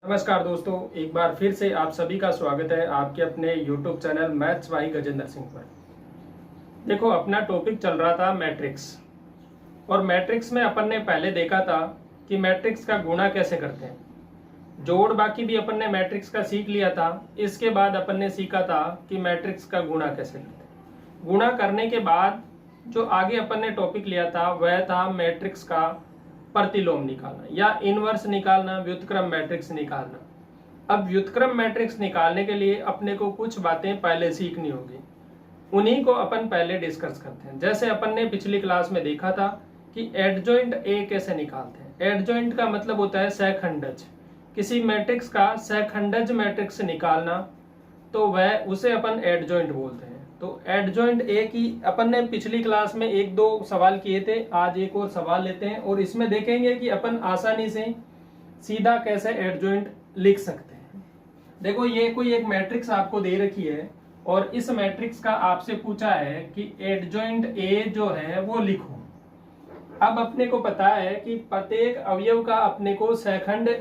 नमस्कार दोस्तों, एक बार फिर से आप सभी का स्वागत है आपके अपने YouTube चैनल मैथ्स भाई गजेंद्र सिंह पर। देखो, अपना टॉपिक चल रहा था मैट्रिक्स, और मैट्रिक्स में अपन ने पहले देखा था कि मैट्रिक्स का गुणा कैसे करते हैं। जोड़ बाकी भी अपन ने मैट्रिक्स का सीख लिया था। इसके बाद अपन ने सीखा था कि मैट्रिक्स का गुणा कैसे करते हैं। गुणा करने के बाद जो आगे अपन ने टॉपिक लिया था वह था मैट्रिक्स का प्रतिलोम निकालना या इनवर्स निकालना, व्युत्क्रम मैट्रिक्स निकालना। अब व्युत्क्रम मैट्रिक्स निकालने के लिए अपने को कुछ बातें पहले सीखनी होगी, उन्हीं को अपन पहले डिस्कस करते हैं। जैसे अपन ने पिछली क्लास में देखा था कि एडजॉइंट ए कैसे निकालते हैं। एडजॉइंट का मतलब होता है सहखंडज। किसी मैट्रिक्स का सहखंडज मैट्रिक्स निकालना तो वह उसे अपन एडजॉइंट बोलते हैं। तो एडजॉइंट ए की अपन ने पिछली क्लास में एक दो सवाल किए थे, आज एक और सवाल लेते हैं और इसमें देखेंगे कि अपन आसानी से सीधा कैसे एडजॉइंट लिख सकते हैं। देखो, ये कोई एक मैट्रिक्स आपको दे रखी है और इस मैट्रिक्स का आपसे पूछा है कि एडजॉइंट ए जो है वो लिखो। अब अपने को पता है कि प्रत्येक अवयव का अपने को सहखंड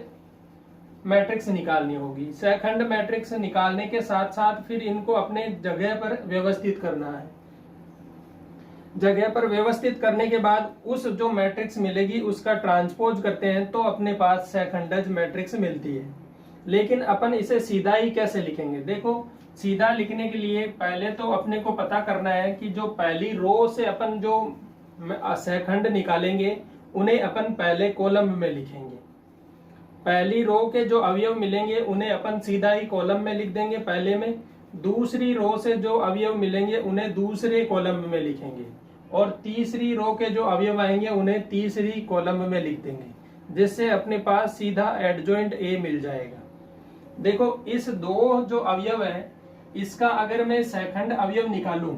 मैट्रिक्स निकालनी होगी। सहखंड मैट्रिक्स निकालने के साथ साथ फिर इनको अपने जगह पर व्यवस्थित करना है। जगह पर व्यवस्थित करने के बाद उस जो मैट्रिक्स मिलेगी उसका ट्रांसपोज करते हैं तो अपने पास सहखंडज मैट्रिक्स मिलती है। लेकिन अपन इसे सीधा ही कैसे लिखेंगे। देखो, सीधा लिखने के लिए पहले तो अपने को पता करना है कि जो पहली रो से अपन जो सहखंड निकालेंगे उन्हें अपन पहले कॉलम में लिखेंगे। पहली रो के जो अवयव मिलेंगे उन्हें अपन सीधा ही कॉलम में लिख देंगे पहले में। दूसरी रो से जो अवयव मिलेंगे उन्हें दूसरे कॉलम में लिखेंगे और तीसरी रो के जो अवयव आएंगे उन्हें तीसरी कॉलम में लिख देंगे, जिससे अपने पास सीधा एडजॉइंट ए मिल जाएगा। देखो, इस दो जो अवयव है इसका अगर मैं सहखंड अवयव निकालूं,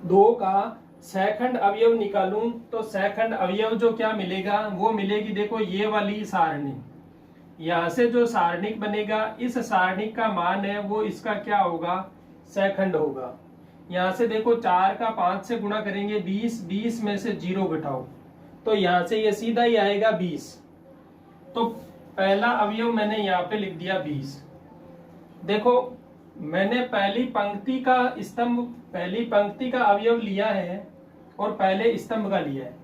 दो का सहखंड अवयव निकालूं तो सहखंड अवयव जो क्या मिलेगा वो मिलेगी, देखो ये वाली सारणी। यहां से जो सारणिक बनेगा इस सारणिक का मान है वो इसका क्या होगा, सहखंड होगा। यहां से देखो 4 का 5 से गुणा करेंगे 20, 20 में से 0 घटाओ तो यहां से ये सीधा ही आएगा 20। तो पहला अवयव मैंने यहाँ पे लिख दिया 20। देखो, मैंने पहली पंक्ति का अवयव लिया है और पहले स्तंभ का लिया है।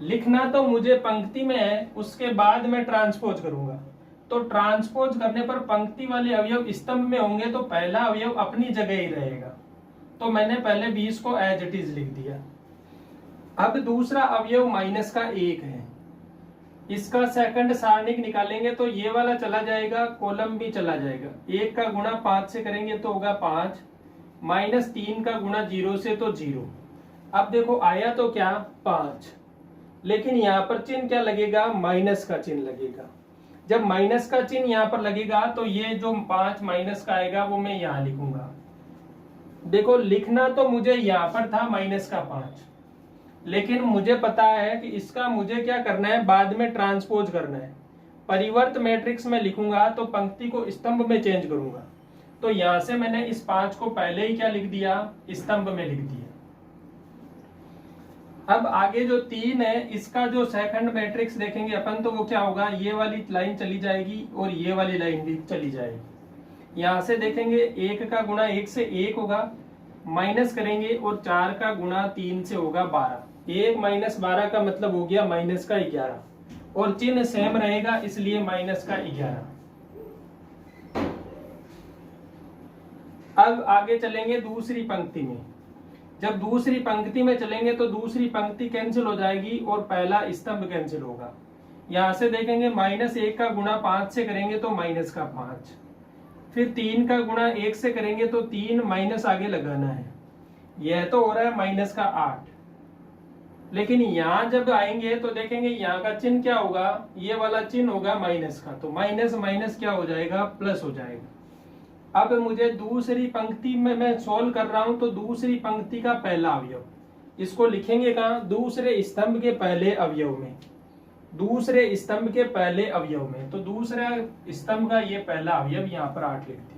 लिखना तो मुझे पंक्ति में है, उसके बाद मैं ट्रांसपोज करूंगा। तो ट्रांसपोज करने पर पंक्ति वाले अवयव स्तंभ में होंगे तो पहला अवयव अपनी जगह ही रहेगा। तो मैंने पहले 20 को एज इट इज लिख दिया। अब दूसरा अवयव माइनस का 1 है, इसका सेकंड सारणिक निकालेंगे तो ये वाला चला जाएगा, कॉलम भी चला जाएगा। 1 का गुणा 5 से करेंगे तो होगा 5, माइनस 3 का गुणा 0 से तो 0। अब देखो आया तो क्या 5, लेकिन यहाँ पर चिन्ह क्या लगेगा, माइनस का चिन्ह लगेगा। जब माइनस का चिन्ह यहाँ पर लगेगा तो ये जो 5 माइनस का आएगा वो मैं यहाँ लिखूंगा। देखो, लिखना तो मुझे यहाँ पर था माइनस का 5, लेकिन मुझे पता है कि इसका मुझे क्या करना है, बाद में ट्रांसपोज करना है। परिवर्त मैट्रिक्स में लिखूंगा तो पंक्ति को स्तंभ में चेंज करूंगा। तो यहां से मैंने इस 5 को पहले ही क्या लिख दिया, स्तंभ में लिख दिया। अब आगे जो 3 है इसका जो सहखंड मैट्रिक्स देखेंगे अपन तो वो क्या होगा, ये वाली लाइन चली जाएगी और ये वाली लाइन भी चली जाएगी। यहां से देखेंगे 1 का गुणा 1 से 1 होगा, माइनस करेंगे और 4 का गुणा 3 से होगा 12। 1 माइनस 12 का मतलब हो गया माइनस का 11 और चिन्ह सेम रहेगा इसलिए माइनस का 11। अब आगे चलेंगे दूसरी पंक्ति में। जब दूसरी पंक्ति में चलेंगे तो दूसरी पंक्ति कैंसिल हो जाएगी और पहला स्तंभ कैंसिल होगा। यहां से देखेंगे माइनस 1 का गुणा 5 से करेंगे तो माइनस का 5, फिर 3 का गुणा 1 से करेंगे तो 3 माइनस आगे लगाना है, यह तो हो रहा है माइनस का 8। लेकिन यहां जब आएंगे तो देखेंगे यहाँ का चिन्ह क्या होगा, ये वाला चिन्ह होगा माइनस का, तो माइनस माइनस क्या हो जाएगा, प्लस हो जाएगा। अब मुझे दूसरी पंक्ति में मैं सोल्व कर रहा हूं तो दूसरी पंक्ति का पहला अवयव इसको लिखेंगे कहाँ, दूसरे स्तंभ के पहले अवयव में। दूसरे स्तंभ के पहले अवयव में, तो दूसरे स्तंभ का ये पहला अवयव यहाँ पर 8 लिख दिया।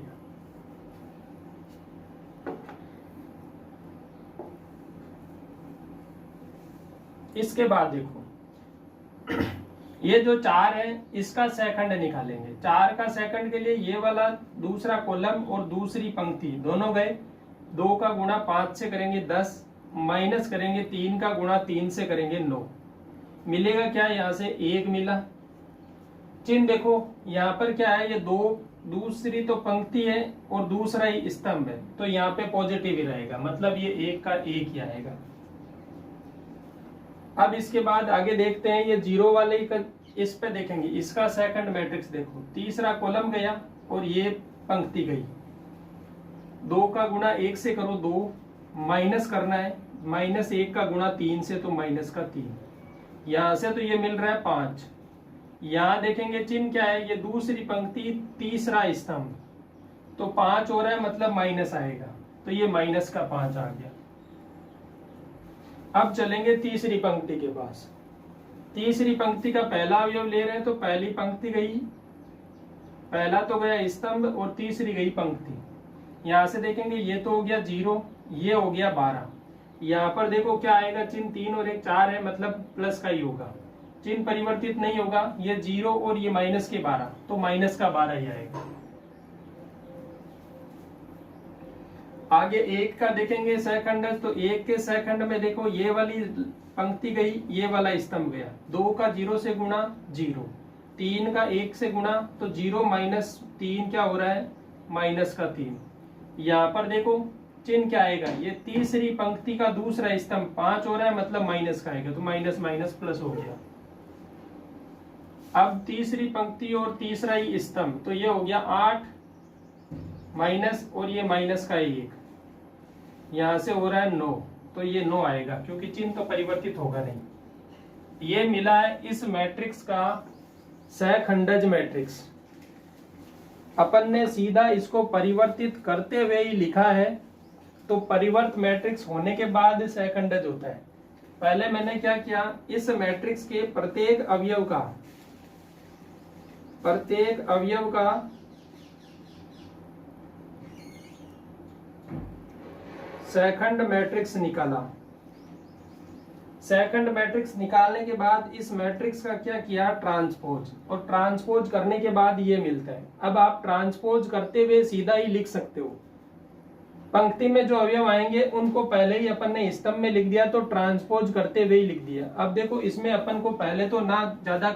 इसके बाद देखो ये जो 4 है इसका सेकंड निकालेंगे। 4 का सेकंड के लिए ये वाला दूसरा कॉलम और दूसरी पंक्ति दोनों गए। 2 का गुणा 5 से करेंगे 10, माइनस करेंगे 3 का गुणा 3 से करेंगे 9। मिलेगा क्या, यहाँ से 1 मिला। चिन्ह देखो यहाँ पर क्या है, ये 2 दूसरी तो पंक्ति है और दूसरा ही स्तंभ है, तो यहाँ पे पॉजिटिव ही रहेगा, मतलब ये 1 का 1 ही आएगा। अब इसके बाद आगे देखते हैं, ये 0 वाले इस पे देखेंगे, इसका सेकंड मैट्रिक्स देखो, तीसरा कॉलम गया और ये पंक्ति गई। 2 का गुणा 1 से करो 2, माइनस करना है, माइनस 1 का गुणा 3 से तो माइनस का 3, यहां से तो ये मिल रहा है 5। यहां देखेंगे चिन्ह क्या है, ये दूसरी पंक्ति तीसरा स्तंभ, तो 5 हो रहा है मतलब माइनस आएगा, तो ये माइनस का 5 आ गया। अब चलेंगे तीसरी पंक्ति के पास। तीसरी पंक्ति का पहला अवयव ले रहे हैं, तो पहली पंक्ति गई, पहला तो गया स्तंभ और तीसरी गई पंक्ति। यहां से देखेंगे ये तो हो गया 0, ये हो गया 12। यहाँ पर देखो क्या आएगा, चिन्ह 3 और 1 4 है, मतलब प्लस का ही होगा, चिन्ह परिवर्तित नहीं होगा। ये 0 और ये माइनस के 12, तो माइनस का 12 ही आएगा। आगे 1 का देखेंगे सेकंड, तो 1 के सेकंड में देखो ये वाली पंक्ति गई, ये वाला स्तंभ गया। 2 का 0 से गुणा 0, 3 का 1 से गुणा, तो 0 माइनस 3 क्या हो रहा है, माइनस का 3। यहाँ पर देखो चिन्ह क्या आएगा, ये तीसरी पंक्ति का दूसरा स्तंभ 5 हो रहा है, मतलब माइनस का आएगा, तो माइनस माइनस प्लस हो गया। अब तीसरी पंक्ति और तीसरा ही स्तंभ, तो ये हो गया 8 माइनस और ये माइनस का 1, यहां से हो रहा है 9, तो ये 9 आएगा, क्योंकि चिन्ह तो परिवर्तित होगा नहीं। ये मिला है इस मैट्रिक्स का सहखंडज मैट्रिक्स। अपन ने सीधा इसको परिवर्तित करते हुए ही लिखा है, तो परिवर्त मैट्रिक्स होने के बाद सहखंडज होता है। पहले मैंने क्या किया, इस मैट्रिक्स के प्रत्येक अवयव का सेकंड मैट्रिक्स निकाला। सेकंड मैट्रिक्स निकालने के बाद इस मैट्रिक्स का क्या किया, ट्रांसपोज, और ट्रांसपोज करने के बाद ये मिलता है। अब आप ट्रांसपोज करते हुए सीधा ही लिख सकते हो, पंक्ति में जो अवयव आएंगे उनको पहले ही अपन ने स्तंभ में लिख दिया, तो ट्रांसपोज करते हुए ही लिख दिया। अब देखो इसमें अपन को पहले तो ना ज्यादा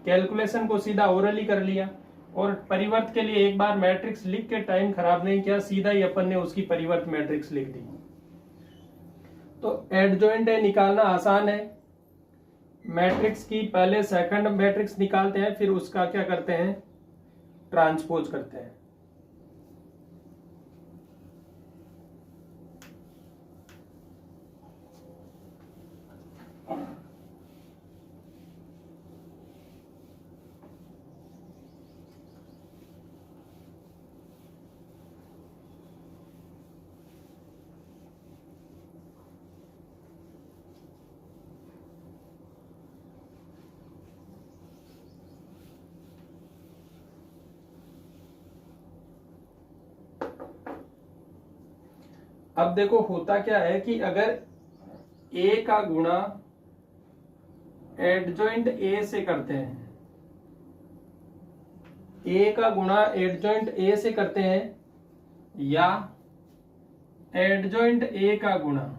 कैलकुलेशन को सीधा ओरली कर लिया, और परिवर्त के लिए एक बार मैट्रिक्स लिख के टाइम खराब नहीं किया, सीधा ही अपन ने उसकी परिवर्त मैट्रिक्स लिख दी। तो एडजॉइंट है निकालना आसान है। मैट्रिक्स की पहले सेकंड मैट्रिक्स निकालते हैं, फिर उसका क्या करते हैं, ट्रांसपोज करते हैं। अब देखो होता क्या है कि अगर ए का गुणा एडजॉइंट ए से करते हैं, ए का गुणा एडजॉइंट ए से करते हैं, या एडजॉइंट ए का गुणा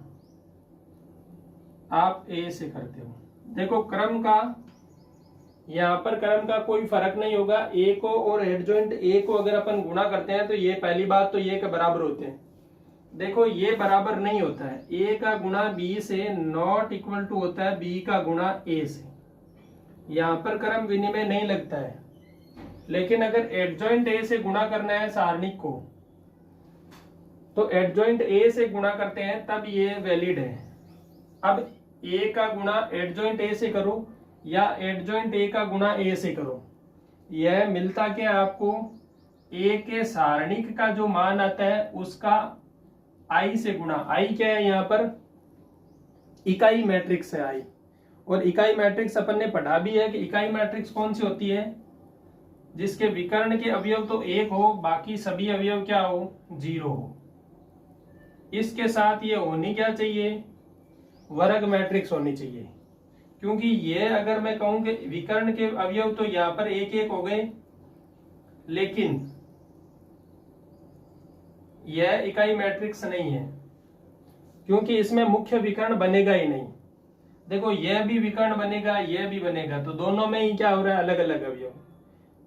आप ए से करते हो, देखो क्रम का, यहां पर क्रम का कोई फर्क नहीं होगा। ए को और एडजॉइंट ए को अगर अपन गुणा करते हैं, तो ये पहली बात तो ये के बराबर होते हैं। देखो ये बराबर नहीं होता है, ए का गुणा बी से नॉट इक्वल टू होता है बी का गुणा ए से, यहां पर क्रम विनिमय नहीं लगता है। लेकिन अगर एडजॉइंट ए से गुणा करना है सारणिक को, तो एडजॉइंट ए से गुणा करते हैं, तब ये वैलिड है। अब ए का गुणा एडजॉइंट ए से करो या एडजॉइंट ए का गुणा ए से करो, यह मिलता क्या आपको, ए के सारणिक का जो मान आता है उसका आई से गुणा। आई क्या है, यहाँ पर इकाई मैट्रिक्स है आई, और इकाई मैट्रिक्स अपन ने पढ़ा भी है कि इकाई मैट्रिक्स कौन सी होती है, जिसके विकर्ण के अवयव तो 1 हो, बाकी सभी अवयव क्या हो, 0 हो। इसके साथ ये होनी क्या चाहिए, वर्ग मैट्रिक्स होनी चाहिए। क्योंकि ये अगर मैं कहूं कि विकर्ण के अवयव तो यहां पर एक एक हो गए, लेकिन यह इकाई मैट्रिक्स नहीं है क्योंकि इसमें मुख्य विकर्ण बनेगा ही नहीं। देखो यह भी विकर्ण बनेगा, यह भी बनेगा, तो दोनों में ही क्या हो रहा है, अलग अलग अवयव।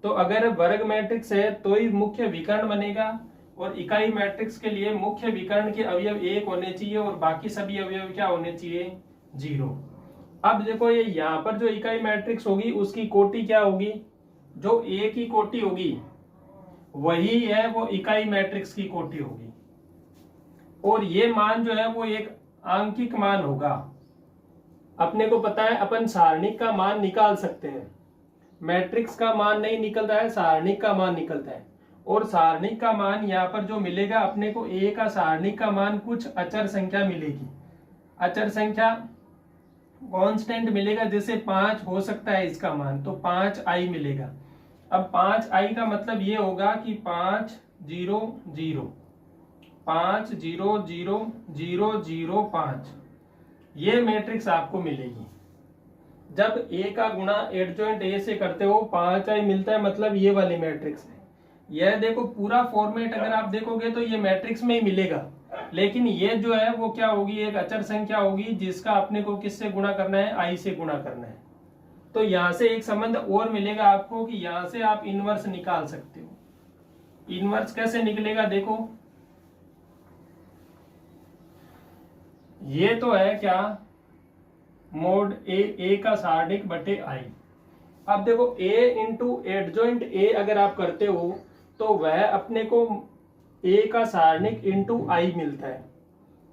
तो अगर वर्ग मैट्रिक्स है तो ही मुख्य विकर्ण बनेगा, और इकाई मैट्रिक्स के लिए मुख्य विकर्ण के अवयव एक होने चाहिए और बाकी सभी अवयव क्या होने चाहिए, 0। अब देखो ये यहाँ पर जो इकाई मैट्रिक्स होगी उसकी कोटि क्या होगी, जो एक ही कोटि होगी वही है वो इकाई मैट्रिक्स की कोटि होगी, और ये मान जो है वो एक आंकिक मान होगा। अपने को पता है अपन सारणिक का मान निकाल सकते हैं, मैट्रिक्स का मान नहीं निकलता है, सारणिक का मान निकलता है। और सारणिक का मान यहाँ पर जो मिलेगा अपने को, ए का सारणिक का मान कुछ अचर संख्या मिलेगी, अचर संख्या कांस्टेंट मिलेगा, जैसे 5 हो सकता है इसका मान, तो 5i मिलेगा। अब 5i का मतलब ये होगा कि 5 0 0 5 0 0 0 0 5, ये मैट्रिक्स आपको मिलेगी। जब a का गुणा एडजॉइंट a से करते हो 5i मिलता है, मतलब ये वाली मैट्रिक्स है। यह देखो पूरा फॉर्मेट अगर आप देखोगे तो ये मैट्रिक्स में ही मिलेगा, लेकिन ये जो है वो क्या होगी, एक अचर संख्या होगी जिसका अपने को किससे गुणा करना है, i से गुणा करना है। तो यहां से एक संबंध और मिलेगा आपको कि यहां से आप इनवर्स निकाल सकते हो। इनवर्स कैसे निकलेगा, देखो ये तो है क्या, मोड ए का सारणिक बटे आई। अब देखो a इंटू एडजॉइंट a अगर आप करते हो तो वह अपने को a का सारणिक इंटू आई मिलता है।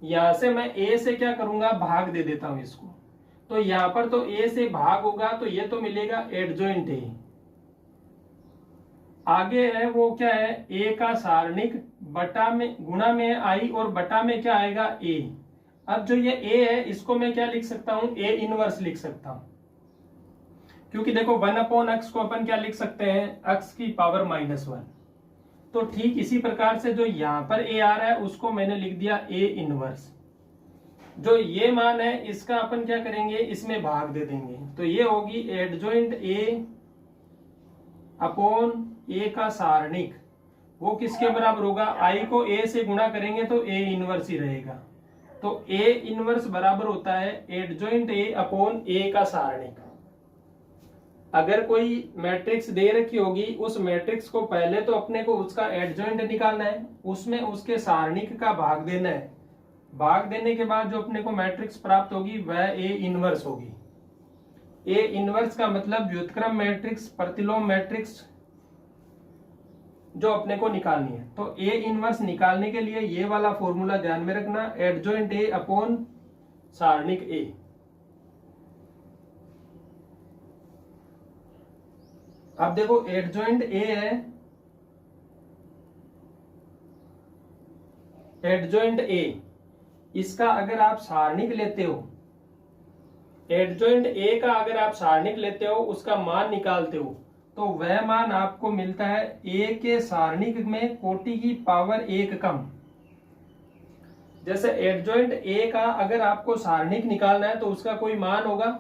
यहां से मैं a से क्या करूंगा, भाग दे देता हूं इसको, तो यहां पर तो a से भाग होगा तो ये तो मिलेगा एडजॉइंट a। आगे है वो क्या है, a का सारणिक बटा में गुणा में आई और बटा में क्या आएगा a। अब जो ये a है इसको मैं क्या लिख सकता हूं, a इनवर्स लिख सकता हूं, क्योंकि देखो 1/x को अपन क्या लिख सकते हैं, x की पावर -1। तो ठीक इसी प्रकार से जो यहां पर a आ रहा है उसको मैंने लिख दिया a इनवर्स। जो ये मान है इसका अपन क्या करेंगे, इसमें भाग दे देंगे, तो ये होगी एडजॉइंट a अपॉन a का सारणिक, वो किसके बराबर होगा, i को a से गुणा करेंगे तो a इनवर्स ही रहेगा। तो a इनवर्स बराबर होता है एडजॉइंट a अपॉन a का सारणिक। अगर कोई मैट्रिक्स दे रखी होगी, उस मैट्रिक्स को पहले तो अपने को उसका एडजॉइंट निकालना है, उसमें उसके सारणिक का भाग देना है। भाग देने के बाद जो अपने को मैट्रिक्स प्राप्त होगी वह ए इनवर्स होगी। ए इनवर्स का मतलब व्युत्क्रम मैट्रिक्स, प्रतिलोम मैट्रिक्स जो अपने को निकालनी है। तो ए इनवर्स निकालने के लिए ये वाला फॉर्मूला ध्यान में रखना, एडजॉइंट ए अपॉन सारणिक ए। अब देखो एडजॉइंट ए है, एडजॉइंट ए, इसका अगर आप सारणिक लेते हो, एडजॉइंट ए का अगर आप सारणिक लेते हो, उसका मान निकालते हो, तो वह मान आपको मिलता है ए के सारणिक में कोटि की पावर 1 कम। जैसे एडजॉइंट ए का अगर आपको सारणिक निकालना है तो उसका कोई मान होगा,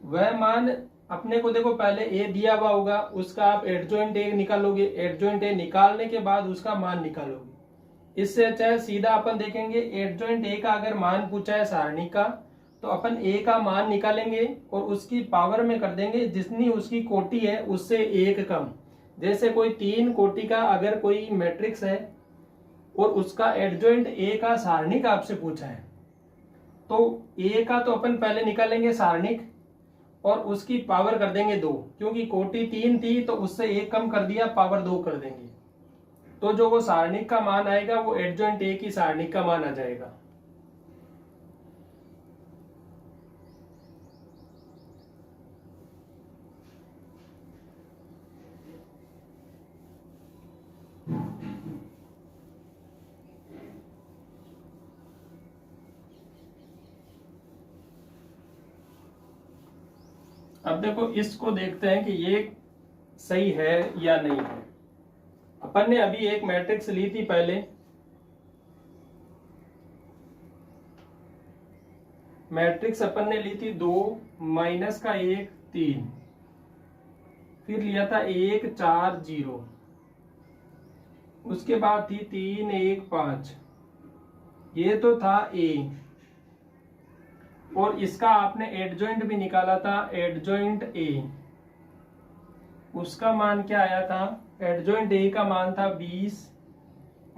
वह मान अपने को देखो पहले ए दिया हुआ होगा, उसका आप एडजॉइंट ए निकालोगे, एडजॉइंट ए निकालने के बाद उसका मान निकालोगे। इससे अच्छा है सीधा अपन देखेंगे, एडजॉइंट ए का अगर मान पूछा है सारणिक का तो अपन ए का मान निकालेंगे और उसकी पावर में कर देंगे जितनी उसकी कोटि है उससे 1 कम। जैसे कोई 3 कोटि का अगर कोई मैट्रिक्स है और उसका एडजॉइंट ए का सारणिक आपसे पूछा है, तो ए का तो अपन पहले निकालेंगे सारणिक और उसकी पावर कर देंगे 2, क्योंकि कोटि 3 थी तो उससे 1 कम कर दिया, पावर 2 कर देंगे, तो जो वो सारणिक का मान आएगा वो एडजॉइंट ए की सारणिक का मान आ जाएगा। अब देखो इसको देखते हैं कि ये सही है या नहीं है। अपन ने अभी एक मैट्रिक्स ली थी पहले, मैट्रिक्स अपन ने ली थी 2 माइनस का 1 3, फिर लिया था 1 4 0, उसके बाद थी 3 1 5, ये तो था ए। और इसका आपने एडजॉइंट भी निकाला था, एडजॉइंट ए, उसका मान क्या आया था? एडजॉइंट ए का मान था 20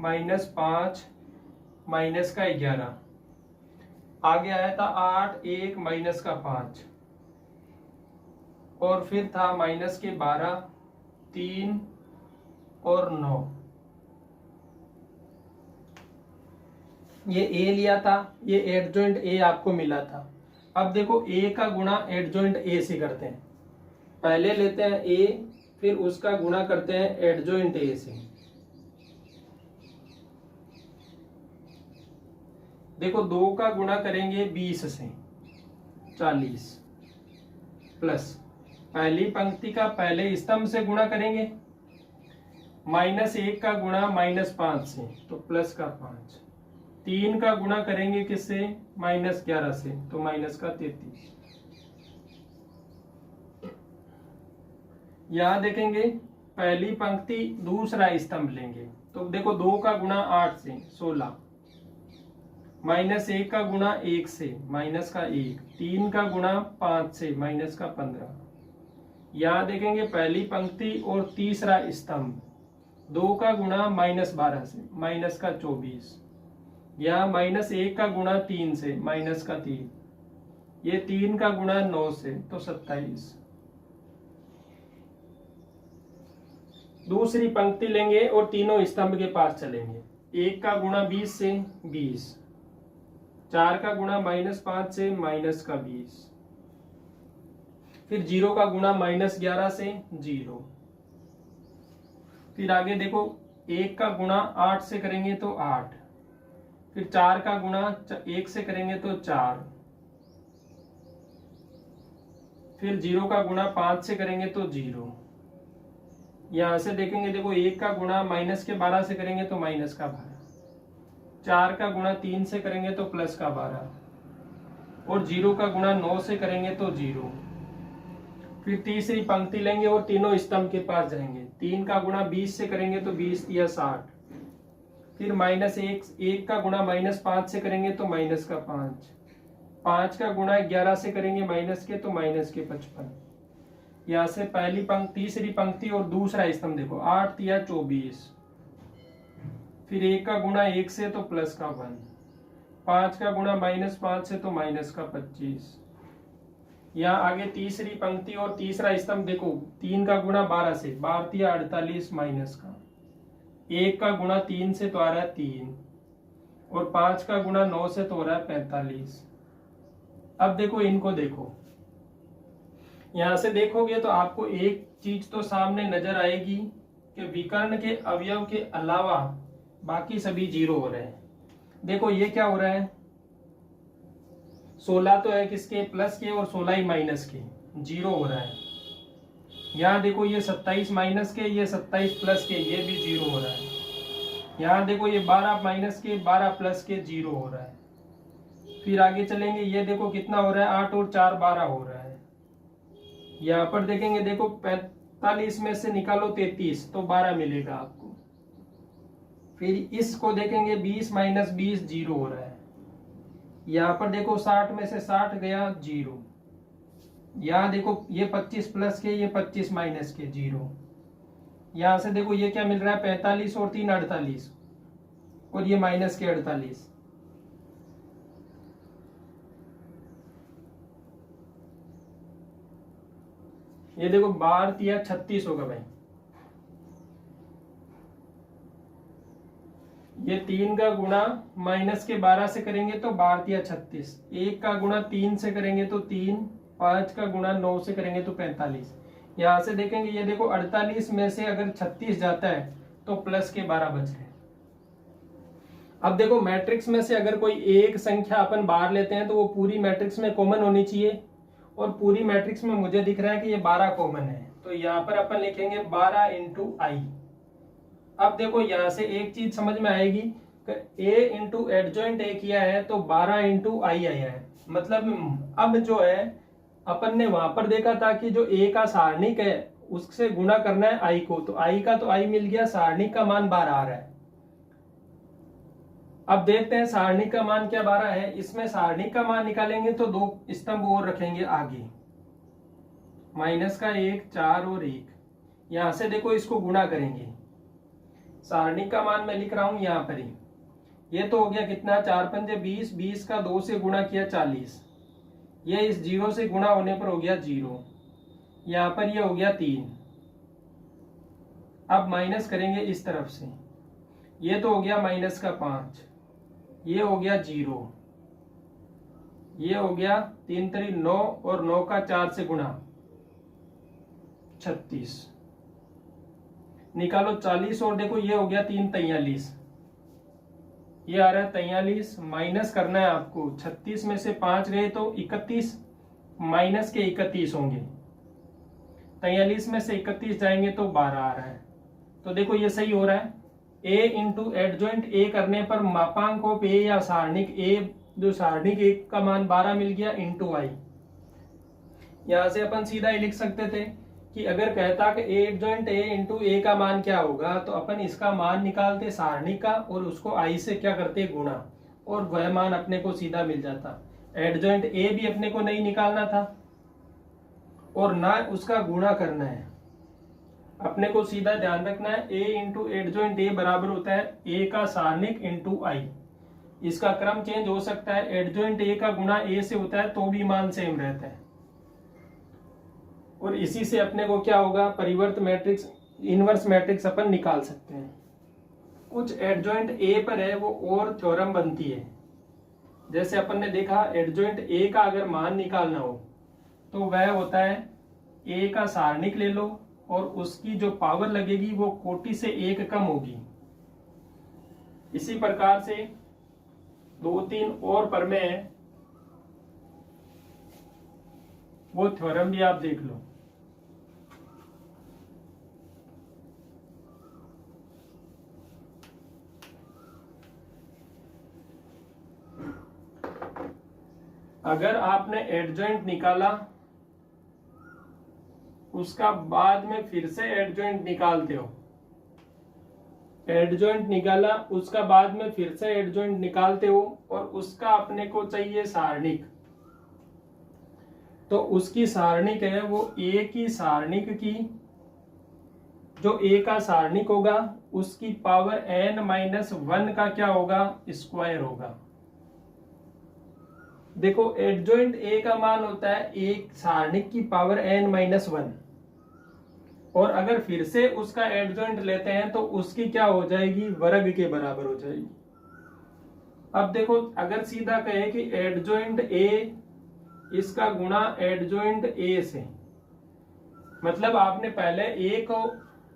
माइनस 5 माइनस का 11, आगे आया था 8 1 माइनस का 5, और फिर था माइनस के 12 3 और 9। ये ए लिया था, ये एडजॉइंट ए आपको मिला था। अब देखो ए का गुणा एडजॉइंट ए से करते हैं। पहले लेते हैं ए, फिर उसका गुणा करते हैं एडजॉइंट ए से। देखो 2 का गुणा करेंगे 20 से 40, प्लस पहली पंक्ति का पहले स्तंभ से गुणा करेंगे, -1 का गुणा -5 से तो प्लस का 5, 3 का गुणा करेंगे किससे? -11 से तो माइनस का 33। यहां देखेंगे पहली पंक्ति दूसरा स्तंभ लेंगे तो देखो 2 का गुणा 8 से 16, -1 का गुणा 1 से माइनस का 1, 3 का गुणा 5 से माइनस का 15। यहां देखेंगे पहली पंक्ति और तीसरा स्तंभ, 2 का गुणा -12 से माइनस का 24, यहाँ -1 का गुणा 3 से माइनस का 3, ये 3 का गुणा 9 से तो 27। दूसरी पंक्ति लेंगे और तीनों स्तंभ के पास चलेंगे। 1 का गुणा 20 से 20, 4 का गुणा -5 से माइनस का 20, फिर 0 का गुणा -11 से 0। फिर आगे देखो 1 का गुणा 8 से करेंगे तो 8, फिर 4 का गुणा 1 से करेंगे तो 4, फिर 0 का गुणा 5 से करेंगे तो 0। यहां से देखेंगे देखो 1 का गुणा -12 से करेंगे तो माइनस का 12, 4 का गुणा 3 से करेंगे तो प्लस का 12, और 0 का गुणा 9 से करेंगे तो 0। फिर तीसरी पंक्ति लेंगे और तीनों स्तंभ के पास जाएंगे। 3 का गुणा 20 से करेंगे तो 20 या 60, फिर -1 का गुणा -5 से करेंगे तो माइनस का 5, 5 का गुणा 11 से करेंगे माइनस के तो माइनस के 55। यहां से पहली पंक्ति तीसरी पंक्ति और दूसरा स्तंभ देखो 8 या 24, फिर 1 का गुणा 1 से तो प्लस का 1, 5 का गुणा -5 से तो माइनस का 25। यहाँ आगे तीसरी पंक्ति और तीसरा स्तंभ देखो 3 का गुणा 12 से 12 या 48 माइनस का, 1 का गुणा 3 से तो आ रहा है 3, और 5 का गुणा 9 से तो हो रहा है 45। अब देखो इनको देखो, यहां से देखोगे तो आपको एक चीज तो सामने नजर आएगी कि विकर्ण के अवयव के अलावा बाकी सभी 0 हो रहे हैं। देखो ये क्या हो रहा है, 16 तो है किसके? प्लस के, और 16 ही माइनस के, 0 हो रहा है। यहाँ देखो ये 27 माइनस के, ये 27 प्लस के, ये भी 0 हो रहा है। यहाँ देखो ये 12 माइनस के, 12 प्लस के, 0 हो रहा है। फिर आगे चलेंगे, ये देखो कितना हो रहा है, 8 और 4 12 हो रहा है। यहाँ पर देखेंगे देखो 45 में से निकालो 33 तो 12 मिलेगा आपको। फिर इसको देखेंगे 20 माइनस 20 0 हो रहा है। यहाँ पर देखो 60 में से 60 गया 0। यहाँ देखो ये 25 प्लस के, ये 25 माइनस के, 0। यहाँ से देखो ये क्या मिल रहा है, 45 और 3 48, और ये माइनस के 48। ये देखो 12 या 36 होगा भाई। ये 3 का गुणा माइनस के 12 से करेंगे तो 12 या 36, 1 का गुणा 3 से करेंगे तो 3, 5 का गुणा 9 से करेंगे तो 45। यहां से देखेंगे ये देखो 48 में से अगर 36 जाता है तो प्लस के 12 बच गए। अब देखो मैट्रिक्स में से अगर कोई एक संख्या अपन बाहर लेते हैं तो वो पूरी मैट्रिक्स में कॉमन होनी चाहिए, और पूरी मैट्रिक्स में मुझे दिख रहा है कि ये 12 कॉमन है, तो यहाँ पर अपन लिखेंगे 12 इंटू आई। अब देखो यहां से एक चीज समझ में आएगी कि ए इंटू एडजॉइंट ए किया है तो 12 इंटू आई आया है। मतलब अब जो है अपन ने वहां पर देखा था कि जो ए का सारणिक है उससे गुणा करना है आई को, तो आई का तो आई मिल गया, सारणिक का मान 12 आ रहा है। अब देखते हैं सारणिक का मान क्या 12 है। इसमें सारणिक का मान निकालेंगे तो 2 स्तंभ और रखेंगे आगे, माइनस का 1, 4 और 1। यहां से देखो इसको गुणा करेंगे। सारणिक का मान मैं लिख रहा हूं यहां पर ही। ये तो हो गया कितना, 4 पंजे 20, 20 का 2 से गुणा किया 40। ये इस 0 से गुणा होने पर हो गया 0। यहां पर ये हो गया 3। अब माइनस करेंगे इस तरफ से। ये तो हो गया माइनस का 5, ये हो गया 0, ये हो गया 3 3 9 और 9 का 4 से गुणा 36। निकालो 40 और देखो ये हो गया 3 43, ये आ रहा है 43। माइनस करना है आपको, 36 में से 5 गए तो 31, माइनस के 31 होंगे। 43 में से 31 जाएंगे तो 12 आ रहा है। तो देखो ये सही हो रहा है। a इंटू एडजॉइंट a करने पर मापांक ऑफ a या सारणिक a, जो सारणिक a का मान 12 मिल गया इंटू आई। यहां से अपन सीधा ही लिख सकते थे कि अगर कहता कि a adjoint a into a का मान क्या होगा, तो अपन इसका मान निकालते सारणी का और उसको i से क्या करते गुणा, और वह मान अपने को सीधा मिल जाता। एडजॉइंट a भी अपने को नहीं निकालना था और ना उसका गुणा करना है, अपने को सीधा ध्यान रखना है a इंटू एडजॉइंट a बराबर होता है a का सारणिक इंटू i। इसका क्रम चेंज हो सकता है, एडजॉइंट a का गुणा a से होता है तो भी मान सेम रहता है। और इसी से अपने को क्या होगा, परिवर्त मैट्रिक्स, इनवर्स मैट्रिक्स अपन निकाल सकते हैं। कुछ एडजॉइंट a पर है वो और थ्योरम बनती है। जैसे अपन ने देखा एडजॉइंट a का अगर मान निकालना हो तो वह होता है a का सारणिक ले लो और उसकी जो पावर लगेगी वो कोटि से 1 कम होगी। इसी प्रकार से 2-3 और प्रमेय है, वो थ्योरम भी आप देख लो। अगर आपने एडजॉइंट निकाला उसका बाद में फिर से एडजॉइंट निकालते हो, एडजॉइंट निकाला उसका बाद में फिर से एडजॉइंट निकालते हो और उसका अपने को चाहिए सारणिक, तो उसकी सारणिक है वो a की सारणिक की, जो a का सारणिक होगा उसकी पावर n-1 का क्या होगा, स्क्वायर होगा। देखो एडजॉइंट a का मान होता है एक सारणिक की पावर n-1, और अगर फिर से उसका एडजॉइंट लेते हैं तो उसकी क्या हो जाएगी, वर्ग के बराबर हो जाएगी। अब देखो अगर सीधा कहे कि एडजॉइंट a इसका गुणा एडजॉइंट a से, मतलब आपने पहले a को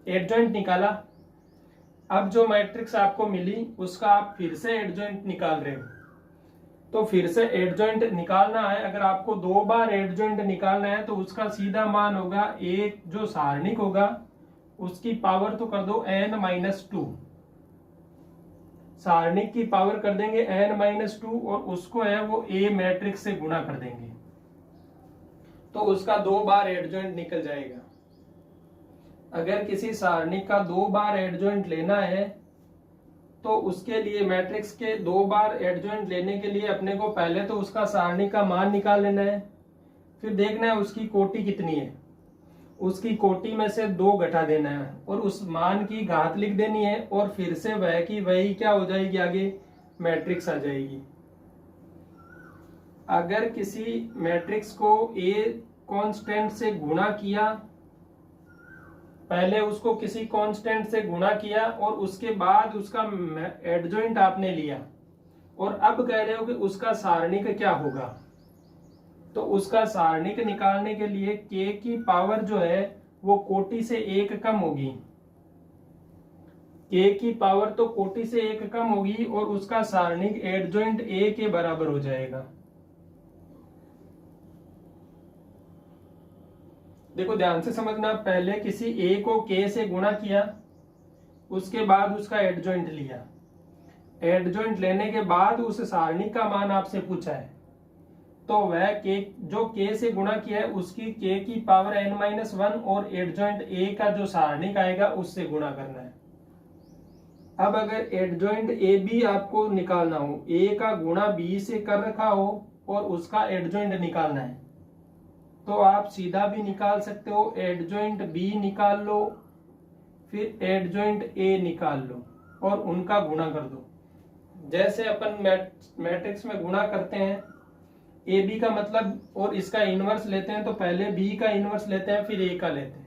एडजॉइंट निकाला, अब जो मैट्रिक्स आपको मिली उसका आप फिर से एडजॉइंट निकाल रहे हो, तो फिर से एडजॉइंट निकालना है। अगर आपको 2 बार एडजॉइंट निकालना है तो उसका सीधा मान होगा एक जो सारणिक होगा उसकी पावर तो कर दो n-2, सारणिक की पावर कर देंगे n-2 और उसको है वो a मैट्रिक्स से गुणा कर देंगे, तो उसका 2 बार एडजॉइंट निकल जाएगा। अगर किसी सारणिक का 2 बार एडजॉइंट लेना है तो उसके लिए मैट्रिक्स के 2 बार एडजॉइंट लेने के लिए अपने को पहले तो उसका सारणिक का मान निकाल लेना है, फिर देखना है उसकी कोटि कितनी है, उसकी कोटि में से 2 घटा देना है और उस मान की घात लिख देनी है, और फिर से वह की वही क्या हो जाएगी, आगे मैट्रिक्स आ जाएगी। अगर किसी मैट्रिक्स को a कांस्टेंट से गुणा किया, पहले उसको किसी कांस्टेंट से गुणा किया और उसके बाद उसका एडजॉइंट आपने लिया और अब कह रहे हो कि उसका सारणिक क्या होगा, तो उसका सारणिक निकालने के लिए k की पावर जो है वो कोटि से 1 कम होगी, k की पावर तो कोटि से 1 कम होगी और उसका सारणिक एडजॉइंट a के बराबर हो जाएगा। देखो ध्यान से समझना, पहले किसी a को k से गुणा किया, उसके बाद उसका एडजॉइंट लिया, एडजॉइंट लेने के बाद उस सारणिक का मान आपसे पूछा है, तो वह के जो के से गुणा किया है उसकी के की पावर n-1 और एडजॉइंट ए का जो सारणिक आएगा उससे गुणा करना है। अब अगर एडजॉइंट ए बी आपको निकालना हो, ए का गुणा बी से कर रखा हो और उसका एडजॉइंट निकालना है, तो आप सीधा भी निकाल सकते हो, एडजॉइंट बी निकाल लो, फिर एडजॉइंट ए निकाल लो और उनका गुणा कर दो। जैसे अपन मैट्रिक्स में गुणा करते हैं, ए बी का मतलब और इसका इनवर्स लेते हैं, तो पहले बी का इनवर्स लेते हैं फिर ए का लेते हैं।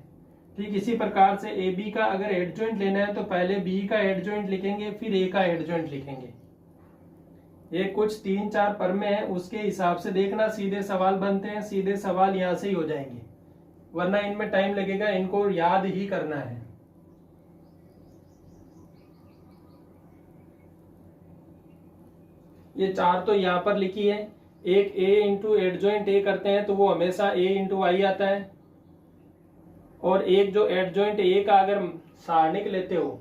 ठीक इसी प्रकार से ए बी का अगर एडजॉइंट लेना है तो पहले बी का एडजॉइंट लिखेंगे फिर ए का एडजॉइंट लिखेंगे। ये कुछ 3-4 परमें हैं, उसके हिसाब से देखना सीधे सवाल बनते हैं, सीधे सवाल यहां से ही हो जाएंगे, वरना इनमें टाइम लगेगा, इनको याद ही करना है। ये 4 तो यहां पर लिखी है, एक a इंटू एडजॉइंट ए करते हैं तो वो हमेशा a इंटू आई आता है, और एक जो एडजॉइंट ए का अगर सारणिक लेते हो,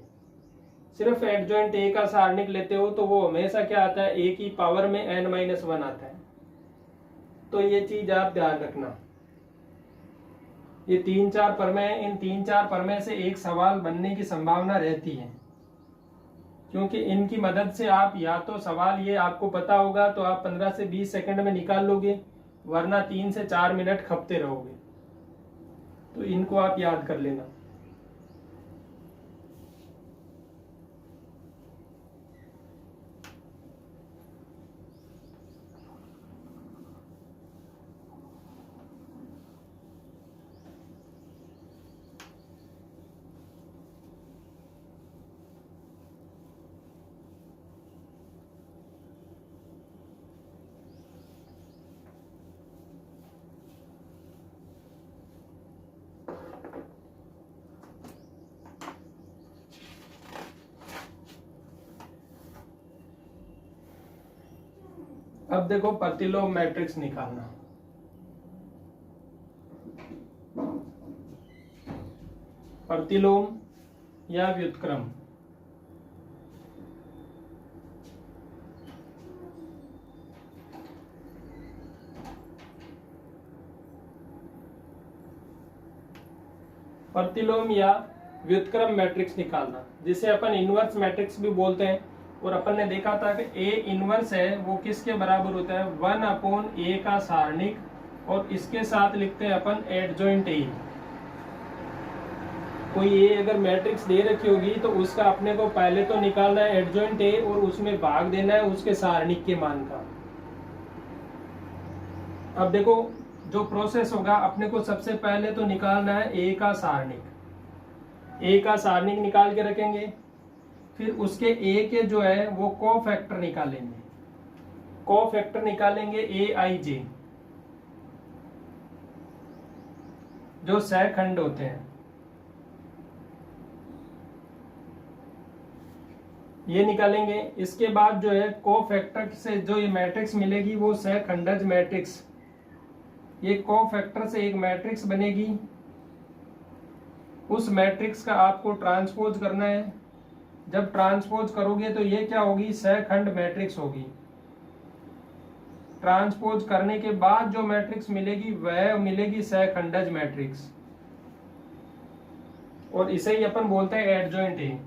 सिर्फ एडजॉइंट ए का सारणिक लेते हो तो वो हमेशा क्या आता है, ए की पावर में n-1 आता है। तो ये चीज आप ध्यान रखना। ये 3-4 परमें हैं, इन 3-4 परमें से एक सवाल बनने की संभावना रहती है, क्योंकि इनकी मदद से आप या तो सवाल ये आपको पता होगा तो आप 15 से 20 सेकंड में निकाल लोगे, वरना 3 से 4 मिनट खपते रहोगे। तो इनको आप याद कर लेना। अब देखो प्रतिलोम मैट्रिक्स निकालना। प्रतिलोम या व्युत्क्रम, प्रतिलोम या व्युत्क्रम मैट्रिक्स निकालना, जिसे अपन इनवर्स मैट्रिक्स भी बोलते हैं। और अपन ने देखा था कि ए इनवर्स है वो किसके बराबर होता है, 1/a का सारणिक, और इसके साथ लिखते हैं अपन एडजॉइंट ए। कोई ए अगर मैट्रिक्स दे रखी होगी तो उसका अपने को पहले तो निकालना है एडजॉइंट ए और उसमें भाग देना है उसके सारणिक के मान का। अब देखो जो प्रोसेस होगा, अपने को सबसे पहले तो निकालना है ए का सारणिक। ए का सारणिक निकाल के रखेंगे, फिर उसके ए के जो है वो कोफैक्टर निकालेंगे। कोफैक्टर निकालेंगे aij, जो सहखंड होते हैं, ये निकालेंगे। इसके बाद जो है कोफैक्टर से जो ये मैट्रिक्स मिलेगी वो सहखंडज मैट्रिक्स, ये कोफैक्टर से एक मैट्रिक्स बनेगी। उस मैट्रिक्स का आपको ट्रांसपोज करना है। जब ट्रांसपोज करोगे तो ये क्या होगी, सहखंड मैट्रिक्स होगी। ट्रांसपोज करने के बाद जो मैट्रिक्स मिलेगी वह मिलेगी सहखंडज मैट्रिक्स, और इसे ही अपन बोलते हैं एडजॉइंट ए।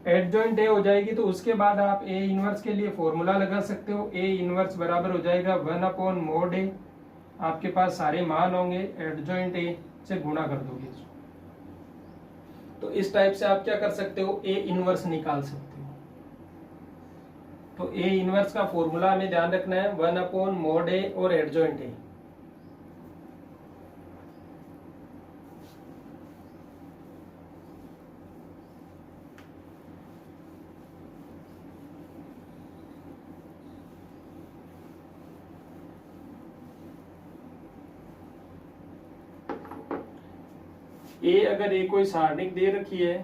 एडजॉइंट ए हो जाएगी तो उसके बाद आप ए इनवर्स के लिए फॉर्मूला लगा सकते हो। ए इनवर्स बराबर हो जाएगा 1/mod a। आपके पास सारे मान होंगे, एडजॉइंट ए से गुणा कर दोगे इसको। तो इस टाइप से आप क्या कर सकते हो, ए इनवर्स निकाल सकते हो। तो ए इनवर्स का फॉर्मूला हमें ध्यान रखना है 1/mod a और एडजॉइंट ए। ए अगर ए कोई सारणिक दे रखी है,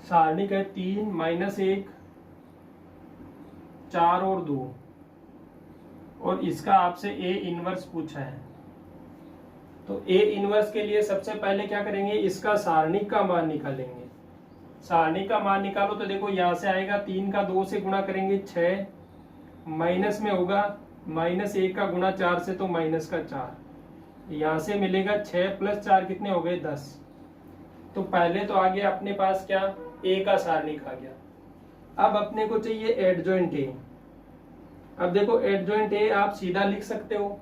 सारणिक है 3 - 1 4 और 2, और इसका आपसे ए इनवर्स पूछा है, तो ए इनवर्स के लिए सबसे पहले क्या करेंगे, इसका सारणिक का मान निकालेंगे। सारणिक का मान निकालो तो देखो यहां से आएगा 3 का 2 से गुणा करेंगे 6, माइनस में होगा -1 का गुणा 4 से तो माइनस का 4, यहाँ से मिलेगा 6 + 4 कितने हो गए 10। तो पहले तो आ गया अपने पास क्या, ए का सारणिक आ गया। अब अपने को चाहिए एडजॉइंट ए। अब देखो एडजॉइंट ए आप सीधा लिख सकते हो,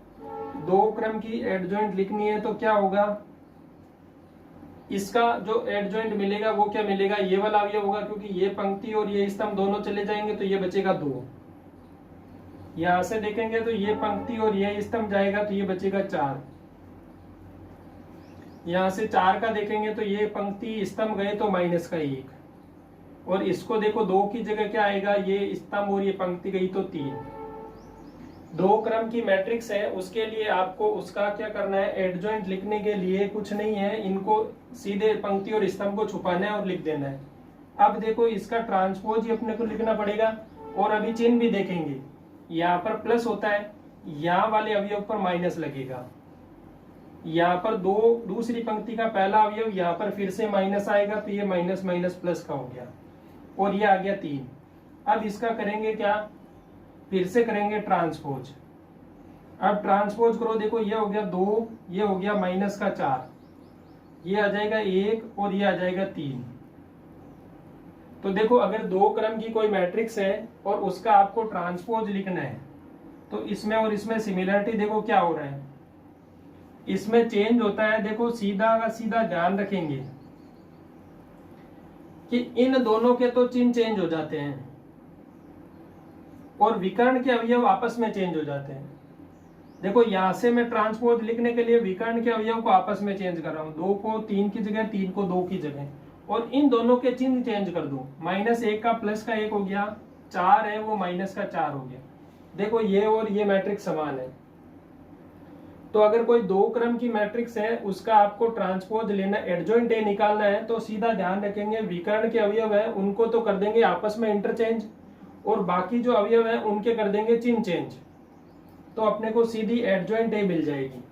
दो क्रम की एडजॉइंट लिखनी है तो क्या होगा, इसका जो एडजॉइंट मिलेगा वो क्या मिलेगा, ये वाला अवयव होगा, क्योंकि ये पंक्ति और ये स्तंभ दोनों चले जाएंगे तो ये बचेगा 2। यहां से देखेंगे तो ये पंक्ति और ये स्तंभ जाएगा तो ये बचेगा 4। यहां से 4 का देखेंगे तो ये पंक्ति स्तंभ गए तो -1, और इसको देखो 2 की जगह क्या आएगा, ये स्तंभ और ये पंक्ति गई तो 3। दो क्रम की मैट्रिक्स है, उसके लिए आपको उसका क्या करना है, एडजॉइंट लिखने के लिए कुछ नहीं है, इनको सीधे पंक्ति और स्तंभ को छुपाना है और लिख देना है। अब देखो इसका ट्रांसपोज ही अपने को लिखना पड़ेगा, और अभी चिन्ह भी देखेंगे, यहाँ पर प्लस होता है, यहाँ वाले अवयव पर माइनस लगेगा, यहाँ पर दूसरी पंक्ति का पहला अवयव यहाँ पर फिर से माइनस आएगा तो ये माइनस माइनस प्लस का हो गया, और ये आ गया 3। अब इसका करेंगे क्या, फिर से करेंगे ट्रांसपोज। अब ट्रांसपोज करो, देखो ये हो गया 2, ये हो गया -4, ये आ जाएगा 1 और ये आ जाएगा 3। तो देखो अगर दो क्रम की कोई मैट्रिक्स है और उसका आपको ट्रांसपोज लिखना है तो इसमें और इसमें सिमिलरिटी देखो क्या हो रहा है, इसमें चेंज होता है। देखो सीधा का सीधा ध्यान रखेंगे कि इन दोनों के तो चिन्ह चेंज हो जाते हैं और विकर्ण के अवयव आपस में चेंज हो जाते हैं। देखो यहां से मैं ट्रांसपोज लिखने के लिए विकर्ण के अवयव को आपस में चेंज कर रहा हूं, 2 को 3 की जगह, 3 को 2 की जगह, और इन दोनों के चिन्ह चेंज कर दो। -1 का प्लस का 1 हो गया, 4 है वो माइनस का 4 हो गया। देखो ये और ये मैट्रिक्स समान है। तो अगर कोई दो क्रम की मैट्रिक्स है उसका आपको ट्रांसपोज लेना, एडजॉइंट ए निकालना है, तो सीधा ध्यान रखेंगे विकर्ण के अवयव है उनको तो कर देंगे आपस में इंटरचेंज, और बाकी जो अवयव है उनके कर देंगे चिन्ह चेंज, तो अपने को सीधी एडजॉइंट ए मिल जाएगी।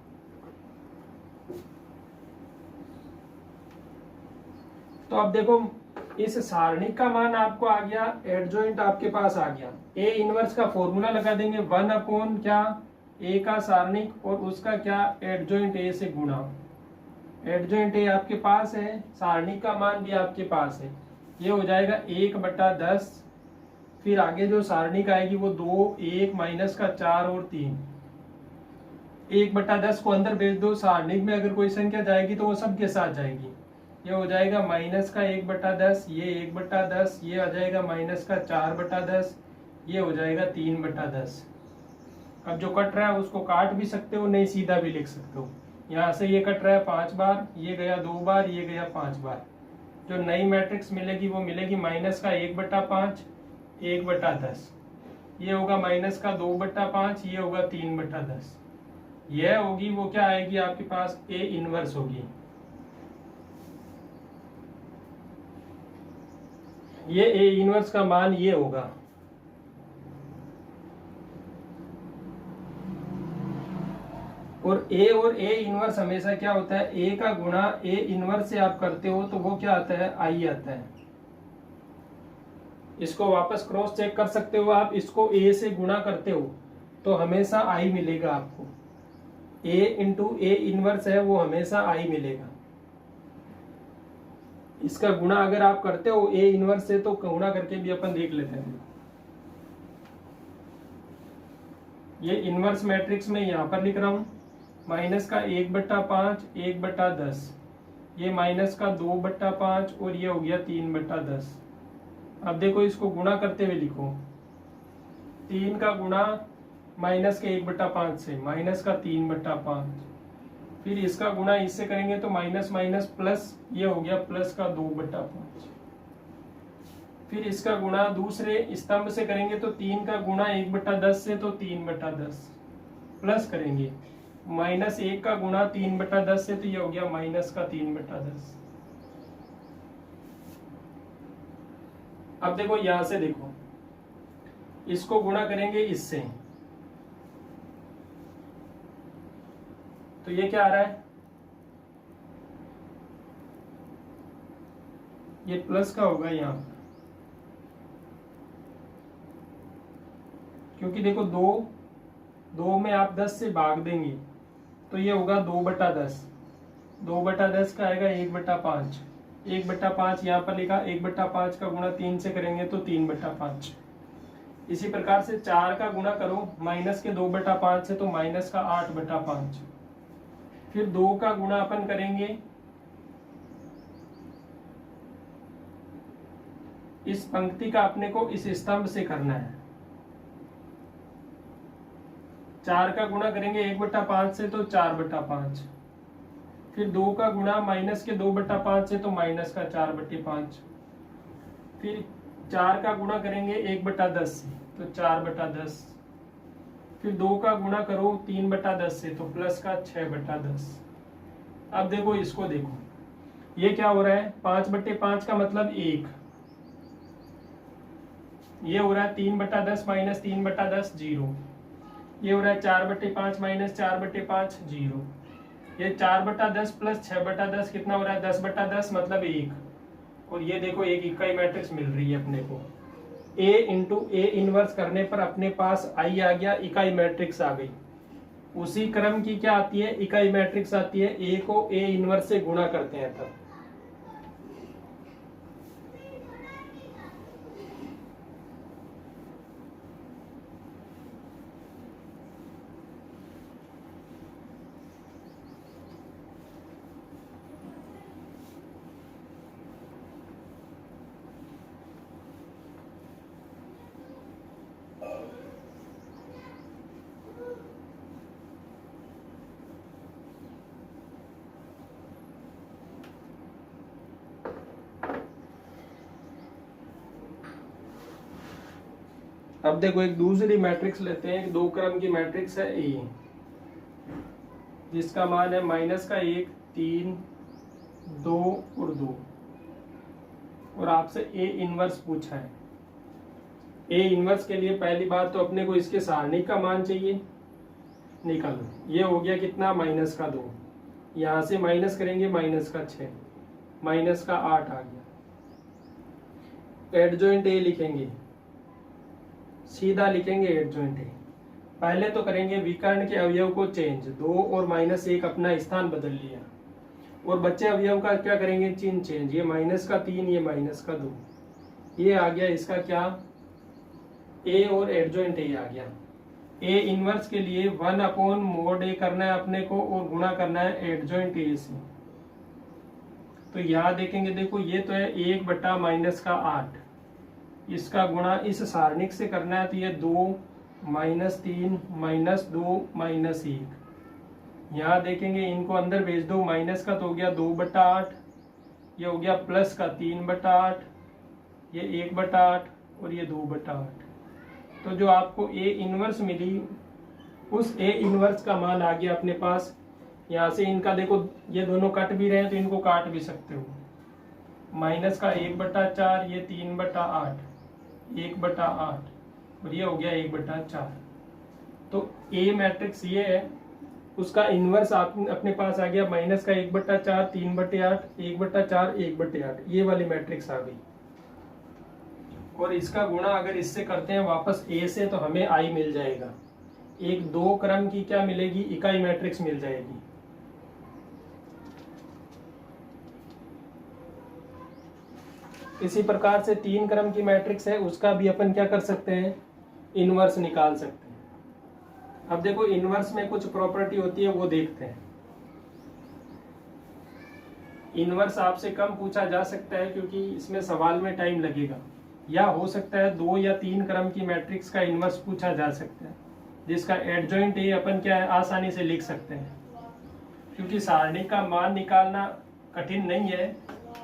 तो अब देखो इस सारणिक का मान आपको आ गया, एडजॉइंट आपके पास आ गया। ए इनवर्स का फॉर्मूला लगा देंगे 1 क्या, ए का सारणिक और उसका क्या, एडजॉइंट ए से गुणा। एडजॉइंट ए आपके पास है, सारणिक का मान भी आपके पास है, ये हो जाएगा 1/10। फिर आगे जो सारणिक आएगी वो 2, 1, -4 और 3। 1/10 को अंदर भेज दो, सारणिक में अगर कोई संख्या जाएगी तो वो सबके साथ जाएगी। ये हो जाएगा -1/10, ये 1/10, ये आ जाएगा -4/10, ये हो जाएगा 3/10। अब जो कट रहा है उसको काट भी सकते हो, नहीं सीधा भी लिख सकते हो। यहाँ से ये कट रहा है 5 बार, ये गया 2 बार, ये गया 5 बार। जो नई मैट्रिक्स मिलेगी वो मिलेगी -1/5, 1/10, ये होगा -2/5, ये होगा 3/10। यह होगी वो क्या आएगी आपके पास, ए इनवर्स होगी। ये ए इनवर्स का मान ये होगा। और ए इनवर्स हमेशा क्या होता है, ए का गुणा ए इनवर्स से आप करते हो तो वो क्या आता है, आई आता है। इसको वापस क्रॉस चेक कर सकते हो आप, इसको ए से गुणा करते हो तो हमेशा आई मिलेगा आपको। ए इंटू ए इनवर्स है वो हमेशा आई मिलेगा। इसका गुणा अगर आप करते हो ए इनवर्स से तो गुणा करके भी अपन देख लेते हैं। ये इनवर्स मैट्रिक्स में यहां पर लिख रहा हूं, -1/5, 1/10, ये -2/5 और ये हो गया 3/10। अब देखो इसको गुणा करते हुए लिखो, 3 का गुणा -1/5 से, -3/5, फिर इसका गुणा इससे करेंगे तो माइनस माइनस प्लस, ये हो गया +2/5। फिर इसका गुणा दूसरे स्तंभ से करेंगे तो 3 का गुणा 1/10 से तो 3/10, प्लस करेंगे -1 का गुणा 3/10 से तो ये हो गया -3/10। अब देखो यहां से देखो, इसको गुणा करेंगे इससे तो ये क्या आ रहा है, ये प्लस का होगा यहाँ, क्योंकि देखो 2 में आप 10 से भाग देंगे तो ये होगा 2/10। 2/10 का आएगा 1/5। 1/5 यहाँ पर लिखा, 1/5 का गुणा 3 से करेंगे तो 3/5। इसी प्रकार से 4 का गुणा करो माइनस के 2/5 से तो माइनस का 8/5। फिर 2 का गुणा अपन करेंगे इस पंक्ति का, अपने को इस स्तंभ से करना है। 4 का गुणा करेंगे 1/5 से तो 4/5। फिर 2 का गुणा माइनस के 2/5 से तो माइनस का 4/5। फिर 4 का गुणा करेंगे 1/10 से तो 4/10। फिर 2 का गुणा करो 3/10 से तो प्लस का 6/10। अब देखो इसको, देखो ये क्या हो रहा है, 5/5 का मतलब 1, ये हो रहा है 3/10 माइनस 3/10 0, ये हो रहा है 4/5 माइनस 4/5 0, ये 4/10 प्लस 6/10 कितना हो रहा है 10/10 मतलब 1। और ये देखो एक इकाई मैट्रिक्स मिल रही है अपने को। A इंटू ए इनवर्स करने पर अपने पास I आ गया, इकाई मैट्रिक्स आ गई। उसी क्रम की क्या आती है, इकाई मैट्रिक्स आती है। A को A इनवर्स से गुणा करते हैं तब। अब देखो एक दूसरी मैट्रिक्स लेते हैं, 2 क्रम की मैट्रिक्स है ए, जिसका मान है माइनस का 1, 3, 2 और 2, और आपसे ए इनवर्स पूछा है। ए इनवर्स के लिए पहली बात तो अपने को इसके सारणी का मान चाहिए, निकालो। ये हो गया कितना, माइनस का 2, यहां से माइनस करेंगे माइनस का 6, माइनस का 8 आ गया। एडजॉइंट ए लिखेंगे, सीधा लिखेंगे एडजॉइंट ए। पहले तो करेंगे विकर्ण के अवयव को चेंज, 2 और -1 अपना स्थान बदल लिया, और बच्चे अवयव का क्या करेंगे, चिन्ह चेंज। ये माइनस का 3, ये माइनस का 2, ये आ गया इसका क्या, ए और एडजॉइंट ए आ गया। ए इनवर्स के लिए 1/mod a करना है अपने को, और गुणा करना है एडजॉइंट ए से। तो यहाँ देखेंगे, देखो ये तो है 1/-8, इसका गुणा इस सारणिक से करना है तो ये 2 -3 -2 -1। यहाँ देखेंगे इनको अंदर भेज दो, माइनस का तो हो गया 2/8, ये हो गया प्लस का 3/8, ये 1/8 और ये 2/8। तो जो आपको ए इनवर्स मिली, उस ए इनवर्स का मान आ गया अपने पास। यहाँ से इनका देखो ये दोनों कट भी रहे हैं तो इनको काट भी सकते हो। माइनस का 1/4, ये 3/8, 1/8 और ये हो गया 1/4। तो ए मैट्रिक्स ये है, उसका इनवर्स अपने पास आ गया माइनस का 1/4, 3/8, 1/4, 1/8, ये वाली मैट्रिक्स आ गई। और इसका गुणा अगर इससे करते हैं वापस ए से तो हमें आई मिल जाएगा। एक 2 क्रम की क्या मिलेगी, इकाई मैट्रिक्स मिल जाएगी। इसी प्रकार से 3 क्रम की मैट्रिक्स है, उसका भी अपन क्या कर सकते हैं, इनवर्स निकाल सकते हैं। अब देखो इनवर्स में कुछ प्रॉपर्टी होती है, वो देखते हैं। इनवर्स आपसे कम पूछा जा सकता है क्योंकि इसमें सवाल में टाइम लगेगा, या हो सकता है 2 या 3 क्रम की मैट्रिक्स का इनवर्स पूछा जा सकता है, जिसका एडजॉइंट ए अपन क्या है आसानी से लिख सकते हैं। क्योंकि सारणी का मान निकालना कठिन नहीं है,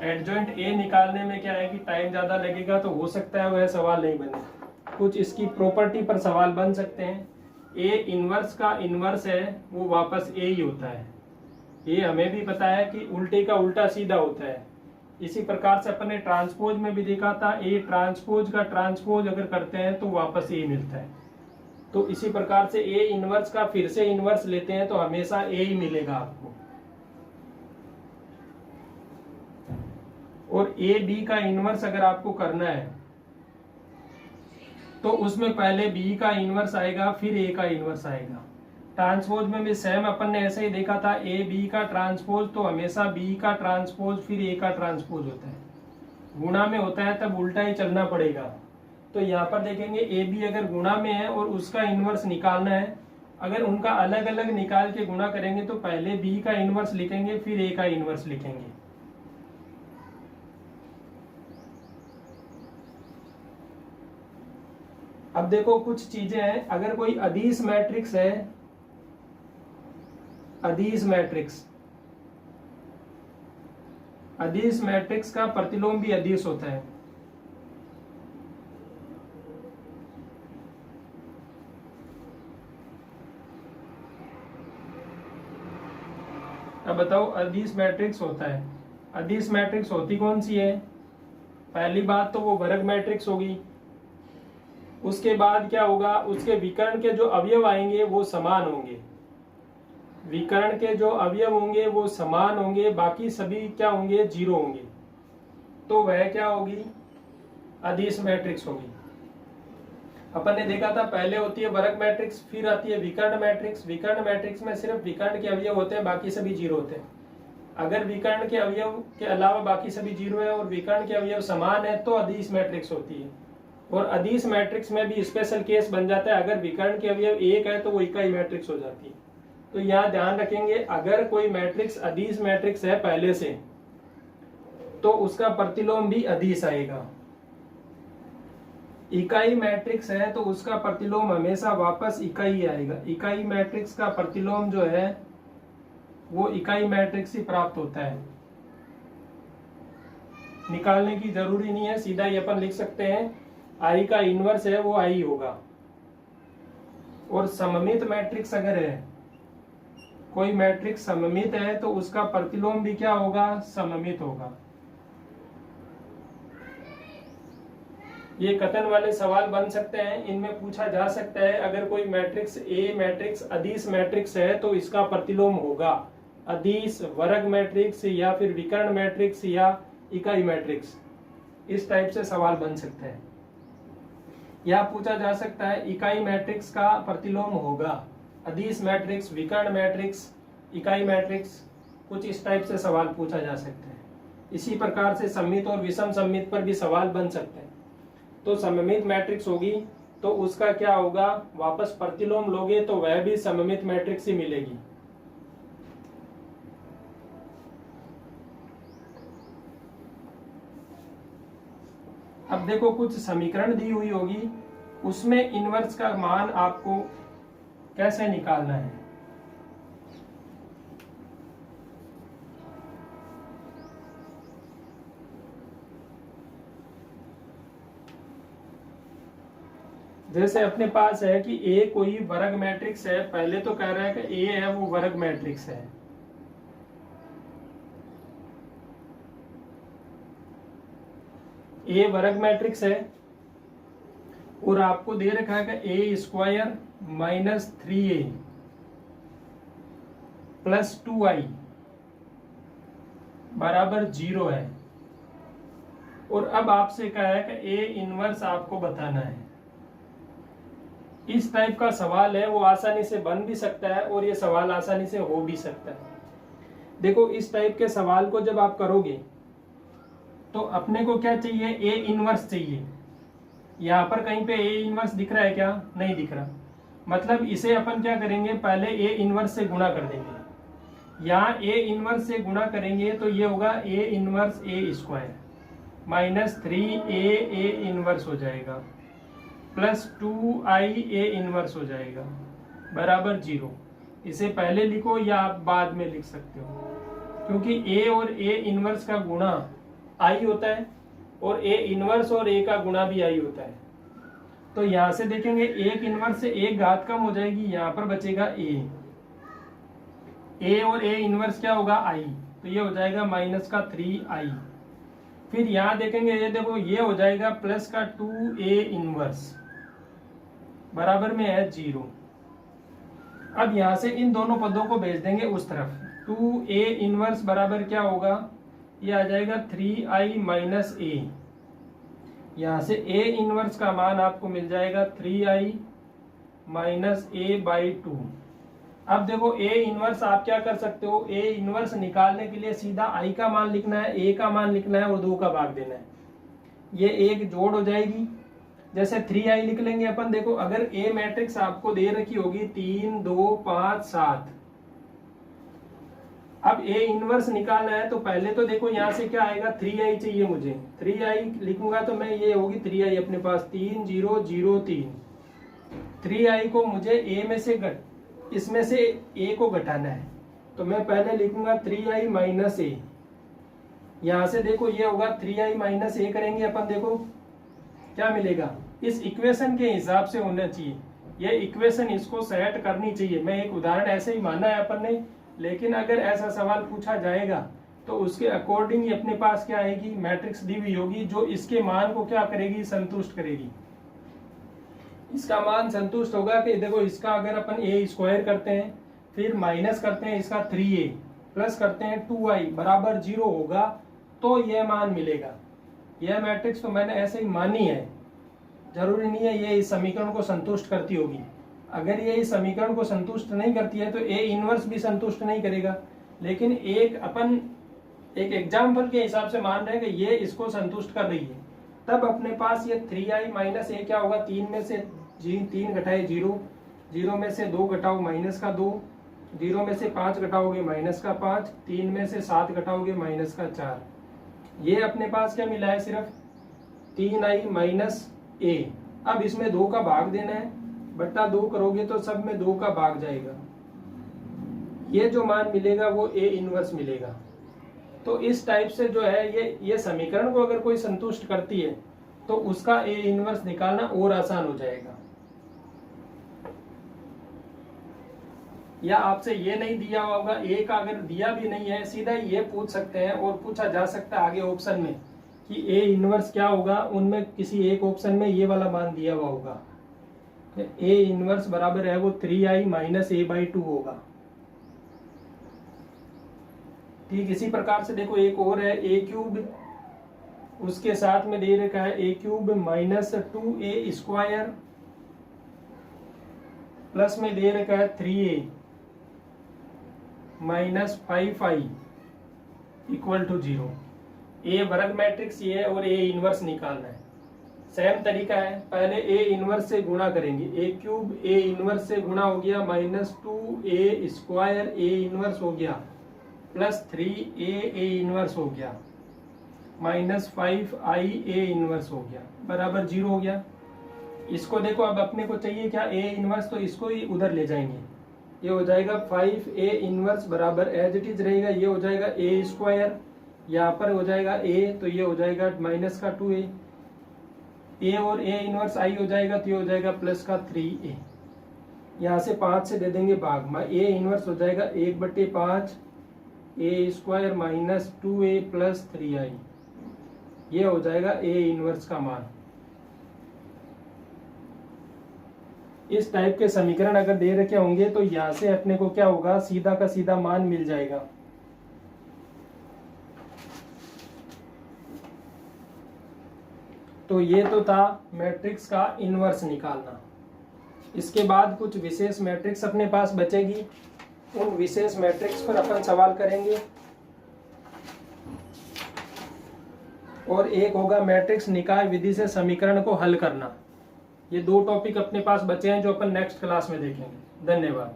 एडजॉइंट ए निकालने में क्या है कि टाइम ज्यादा लगेगा, तो हो सकता है वह सवाल नहीं बने। कुछ इसकी प्रॉपर्टी पर सवाल बन सकते हैं। ए इनवर्स का इनवर्स है वो वापस ए ही होता है, ये हमें भी पता है कि उल्टे का उल्टा सीधा होता है। इसी प्रकार से अपन ने ट्रांसपोज में भी देखा था, ए ट्रांसपोज का ट्रांसपोज अगर करते हैं तो वापस ए मिलता है। तो इसी प्रकार से ए इनवर्स का फिर से इनवर्स लेते हैं तो हमेशा ए ही मिलेगा आपको। और ए बी का इनवर्स अगर आपको करना है तो उसमें पहले बी का इनवर्स आएगा फिर ए का इनवर्स आएगा। ट्रांसपोज में भी सेम अपन ने ऐसे ही देखा था, ए बी का ट्रांसपोज तो हमेशा बी का ट्रांसपोज फिर ए का ट्रांसपोज होता है। गुणा में होता है तब उल्टा ही चलना पड़ेगा। तो यहाँ पर देखेंगे ए बी अगर गुणा में है और उसका इनवर्स निकालना है, अगर उनका अलग अलग निकाल के गुणा करेंगे तो पहले बी का इनवर्स लिखेंगे फिर ए का इनवर्स लिखेंगे। अब देखो कुछ चीजें हैं, अगर कोई अदिश मैट्रिक्स है, अदिश मैट्रिक्स का प्रतिलोम भी अदिश होता है। अब बताओ अदिश मैट्रिक्स होता है, अदिश मैट्रिक्स होती कौन सी है? पहली बात तो वो वर्ग मैट्रिक्स होगी। उसके बाद क्या होगा, उसके विकर्ण के जो अवयव आएंगे वो समान होंगे, विकर्ण के जो अवयव होंगे वो समान होंगे, बाकी सभी क्या होंगे, जीरो होंगे। तो वह क्या होगी, अदिश मैट्रिक्स होगी। अपन ने देखा था पहले होती है वर्ग मैट्रिक्स, फिर आती है विकर्ण मैट्रिक्स। विकर्ण मैट्रिक्स में सिर्फ विकर्ण के अवयव होते हैं, बाकी सभी जीरो होते हैं। अगर विकर्ण के अवयव के अलावा बाकी सभी जीरो है और विकर्ण के अवयव समान है तो अदिश मैट्रिक्स होती है। और अदिश मैट्रिक्स में भी स्पेशल केस बन जाता है, अगर विकर्ण के अवयव एक है तो वो इकाई मैट्रिक्स हो जाती है। तो यहाँ ध्यान रखेंगे, अगर कोई मैट्रिक्स अदिश मैट्रिक्स है पहले से तो उसका प्रतिलोम भी अदिश आएगा। इकाई मैट्रिक्स है तो उसका प्रतिलोम हमेशा वापस इकाई आएगा। इकाई मैट्रिक्स का प्रतिलोम जो है वो इकाई मैट्रिक्स ही प्राप्त होता है। निकालने की जरूरी नहीं है, सीधा ही अपन लिख सकते हैं, आई का इनवर्स है वो आई होगा। और सममित मैट्रिक्स अगर है, कोई मैट्रिक्स सममित है तो उसका प्रतिलोम भी क्या होगा, सममित होगा। ये कथन वाले सवाल बन सकते हैं, इनमें पूछा जा सकता है अगर कोई मैट्रिक्स ए मैट्रिक्स अदिश मैट्रिक्स है तो इसका प्रतिलोम होगा अदिश, वर्ग मैट्रिक्स या फिर विकर्ण मैट्रिक्स या इकाई मैट्रिक्स। इस टाइप से सवाल बन सकते हैं। या पूछा जा सकता है इकाई मैट्रिक्स का प्रतिलोम होगा अदिश मैट्रिक्स, विकर्ण मैट्रिक्स, इकाई मैट्रिक्स, कुछ इस टाइप से सवाल पूछा जा सकता है। इसी प्रकार से सममित और विषम सममित पर भी सवाल बन सकते हैं। तो सममित मैट्रिक्स होगी तो उसका क्या होगा, वापस प्रतिलोम लोगे तो वह भी सममित मैट्रिक्स ही मिलेगी। अब देखो कुछ समीकरण दी हुई होगी, उसमें इनवर्स का मान आपको कैसे निकालना है। जैसे अपने पास है कि ए कोई वर्ग मैट्रिक्स है, पहले तो कह रहा है कि ए है वो वर्ग मैट्रिक्स है। ए वर्ग मैट्रिक्स है और आपको दे रखा है कि ए square minus 3a plus 2i बराबर 0 है। और अब आपसे कहा है कि ए इनवर्स आपको बताना है। इस टाइप का सवाल है, वो आसानी से बन भी सकता है और ये सवाल आसानी से हो भी सकता है। देखो इस टाइप के सवाल को जब आप करोगे तो अपने को क्या चाहिए, ए इनवर्स चाहिए। यहाँ पर कहीं पे ए इनवर्स दिख रहा है क्या, नहीं दिख रहा। मतलब इसे अपन क्या करेंगे, पहले ए इनवर्स से गुणा कर देंगे। यहाँ ए इनवर्स से गुणा करेंगे तो ये होगा A inverse A square minus 3a inverse हो जाएगा प्लस 2i ए इनवर्स हो जाएगा बराबर 0। इसे पहले लिखो या आप बाद में लिख सकते हो, क्योंकि a और a इनवर्स का गुणा i होता है और a इनवर्स और a का गुणा भी i होता है। तो यहां से देखेंगे एक इनवर्स से एक घात कम हो जाएगी, यहां पर बचेगा a और a इनवर्स क्या होगा i, तो ये हो जाएगा माइनस का 3i। फिर यहां देखेंगे ये देखो ये हो जाएगा प्लस का 2a इनवर्स बराबर में है 0। अब यहां से इन दोनों पदों को भेज देंगे उस तरफ। 2a इनवर्स बराबर क्या होगा, ये आ जाएगा 3i माइनस a। यहाँ से ए इनवर्स का मान आपको मिल जाएगा 3i माइनस ए बाई 2। अब देखो ए इनवर्स आप क्या कर सकते हो, ए इनवर्स निकालने के लिए सीधा आई का मान लिखना है, ए का मान लिखना है और 2 का भाग देना है। ये एक जोड़ हो जाएगी। जैसे 3i लिख लेंगे अपन। देखो अगर ए मैट्रिक्स आपको दे रखी होगी 3 2 5 7, अब ए इनवर्स निकालना है तो पहले तो देखो यहाँ से क्या आएगा, 3i चाहिए मुझे। 3i लिखूंगा तो मैं ये होगी 3i अपने पास 3 0 0 3। 3i को मुझे ए में से इसमें से ए को घटाना है, तो मैं पहले लिखूंगा 3i माइनस ए। यहाँ से देखो ये होगा 3i माइनस ए करेंगे अपन, देखो क्या मिलेगा। इस इक्वेशन के हिसाब से होना चाहिए ये इक्वेशन, इसको सेट करनी चाहिए। मैं एक उदाहरण ऐसे ही माना है अपन ने, लेकिन अगर ऐसा सवाल पूछा जाएगा तो उसके अकॉर्डिंग ही अपने पास क्या आएगी, मैट्रिक्स दी हुई होगी जो इसके मान को क्या करेगी, संतुष्ट करेगी। इसका मान संतुष्ट होगा कि देखो इसका अगर अपन ए स्क्वायर करते हैं, फिर माइनस करते हैं इसका 3a, प्लस करते हैं 2i बराबर 0 होगा तो यह मान मिलेगा। यह मैट्रिक्स तो मैंने ऐसे ही मानी है, जरूरी नहीं है ये इस समीकरण को संतुष्ट करती होगी। अगर ये इस समीकरण को संतुष्ट नहीं करती है तो ए इनवर्स भी संतुष्ट नहीं करेगा। लेकिन अपन एक एग्जाम्पल के हिसाब से मान रहे हैं कि ये इसको संतुष्ट कर रही है, तब अपने पास ये 3i माइनस ए क्या होगा, 3 में से 3 घटाए 0, 0 में से 2 घटाओ माइनस का 2, 0 में से 5 घटाओगे माइनस का 5, 3 में से 7 घटाओगे माइनस का 4। ये अपने पास क्या मिला है, सिर्फ 3i माइनस ए। अब इसमें 2 का भाग देना है, बट्टा 2 करोगे तो सब में 2 का भाग जाएगा। ये जो मान मिलेगा वो ए इनवर्स मिलेगा। तो इस टाइप से जो है ये समीकरण को अगर कोई संतुष्ट करती है तो उसका ए इनवर्स निकालना और आसान हो जाएगा। या आपसे ये नहीं दिया होगा, ए का अगर दिया भी नहीं है, सीधा ये पूछ सकते हैं और पूछा जा सकता है आगे ऑप्शन में कि ए इनवर्स क्या होगा। उनमें किसी एक ऑप्शन में ये वाला मान दिया हुआ होगा, ए इनवर्स बराबर है वो 3i माइनस ए बाई 2 होगा। ठीक इसी प्रकार से देखो एक और है ए क्यूब, उसके साथ में दे रखा है A cube minus 2a square, plus में दे रखा है 3a minus 5i equal to 0। ए वर्ग मैट्रिक्स ये है और ए इनवर्स निकालना है। सेम तरीका है, पहले ए इनवर्स से गुणा करेंगे, ए क्यूब ए इनवर्स से गुणा हो गया minus 2a square A inverse हो गया, प्लस 3a ए इनवर्स हो गया, माइनस 5i ए इनवर्स हो गया, बराबर 0 हो गया। इसको देखो अब अपने को चाहिए क्या, ए इनवर्स, तो इसको ही उधर ले जाएंगे। ये हो जाएगा 5a इनवर्स बराबर एज इट इज रहेगा, ये हो जाएगा ए स्क्वायर, यहाँ पर हो जाएगा ए, तो ये हो जाएगा माइनस का 2a, ए और ए इनवर्स आई हो जाएगा तो ये हो जाएगा प्लस का 3a। यहाँ से 5 से दे देंगे भाग, ए इनवर्स हो जाएगा 1/5 ए square minus 2a plus 3i, ये हो जाएगा ए इनवर्स का मान। इस टाइप के समीकरण अगर दे रखे होंगे तो यहाँ से अपने को क्या होगा, सीधा का सीधा मान मिल जाएगा। तो ये तो था मैट्रिक्स का इनवर्स निकालना। इसके बाद कुछ विशेष मैट्रिक्स अपने पास बचेगी, उन विशेष मैट्रिक्स पर अपन सवाल करेंगे। और एक होगा मैट्रिक्स निकाय विधि से समीकरण को हल करना। ये 2 टॉपिक अपने पास बचे हैं जो अपन नेक्स्ट क्लास में देखेंगे। धन्यवाद।